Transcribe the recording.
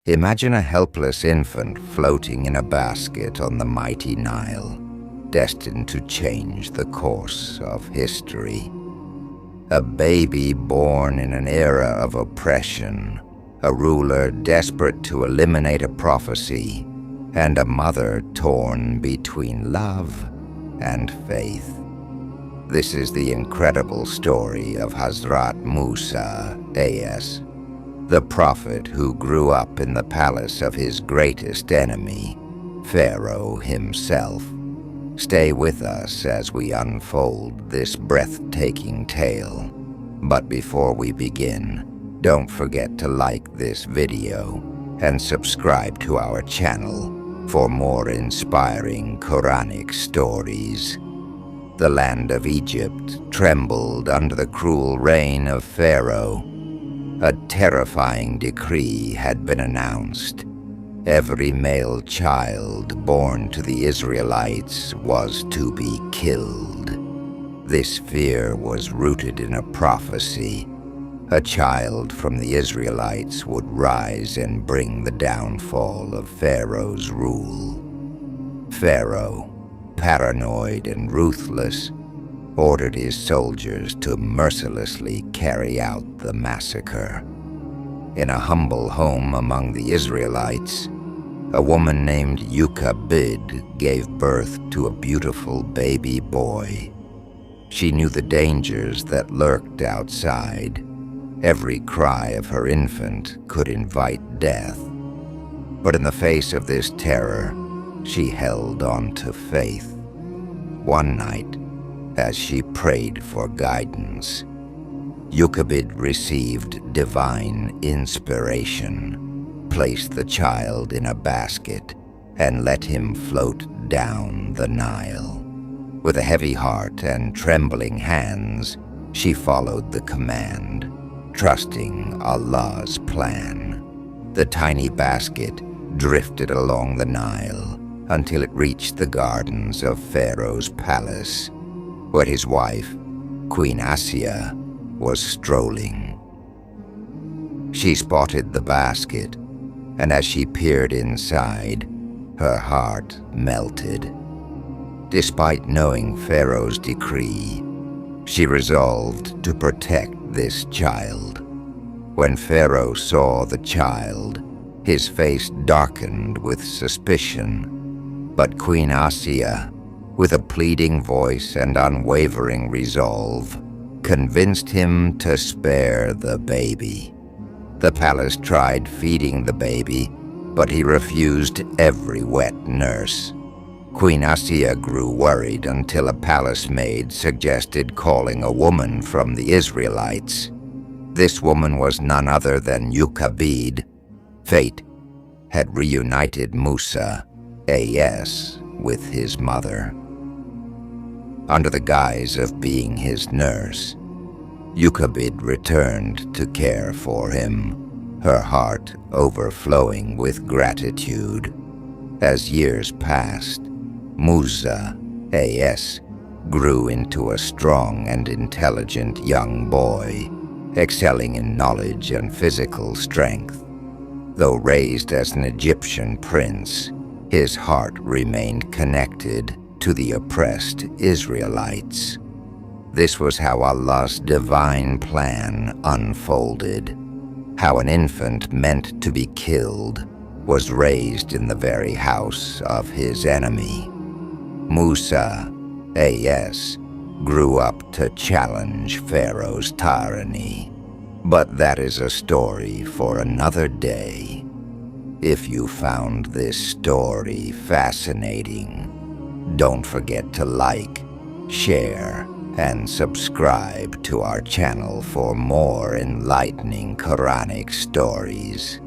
Imagine a helpless infant floating in a basket on the mighty Nile, destined to change the course of history. A baby born in an era of oppression, a ruler desperate to eliminate a prophecy, and a mother torn between love and faith. This is the incredible story of Hazrat Musa, A.S., the prophet who grew up in the palace of his greatest enemy, Pharaoh himself. Stay with us as we unfold this breathtaking tale. But before we begin, don't forget to like this video and subscribe to our channel for more inspiring Quranic stories. The land of Egypt trembled under the cruel reign of Pharaoh. A terrifying decree had been announced. Every male child born to the Israelites was to be killed. This fear was rooted in a prophecy. A child from the Israelites would rise and bring the downfall of Pharaoh's rule. Pharaoh, paranoid and ruthless, ordered his soldiers to mercilessly carry out the massacre. In a humble home among the Israelites, a woman named Yuka gave birth to a beautiful baby boy. She knew the dangers that lurked outside. Every cry of her infant could invite death. But in the face of this terror, she held on to faith. One night, as she prayed for guidance, Yuka received divine inspiration, placed the child in a basket, and let him float down the Nile. With a heavy heart and trembling hands, she followed the command, trusting Allah's plan. The tiny basket drifted along the Nile until it reached the gardens of Pharaoh's palace, where his wife, Queen Asiya, was strolling. She spotted the basket, and as she peered inside, her heart melted. Despite knowing Pharaoh's decree, she resolved to protect this child. When Pharaoh saw the child, his face darkened with suspicion. But Queen Asiya, with a pleading voice and unwavering resolve, convinced him to spare the baby. The palace tried feeding the baby, but he refused every wet nurse. Queen Asiya grew worried until a palace maid suggested calling a woman from the Israelites. This woman was none other than Yuka. Fate had reunited Musa, A.S., with his mother. Under the guise of being his nurse, Yuka returned to care for him, her heart overflowing with gratitude. As years passed, Musa, A.S., grew into a strong and intelligent young boy, excelling in knowledge and physical strength. Though raised as an Egyptian prince, his heart remained connected to the oppressed Israelites. This was how Allah's divine plan unfolded, how an infant meant to be killed was raised in the very house of his enemy. Musa, A.S., grew up to challenge Pharaoh's tyranny. But that is a story for another day. If you found this story fascinating, don't forget to like, share, and subscribe to our channel for more enlightening Quranic stories.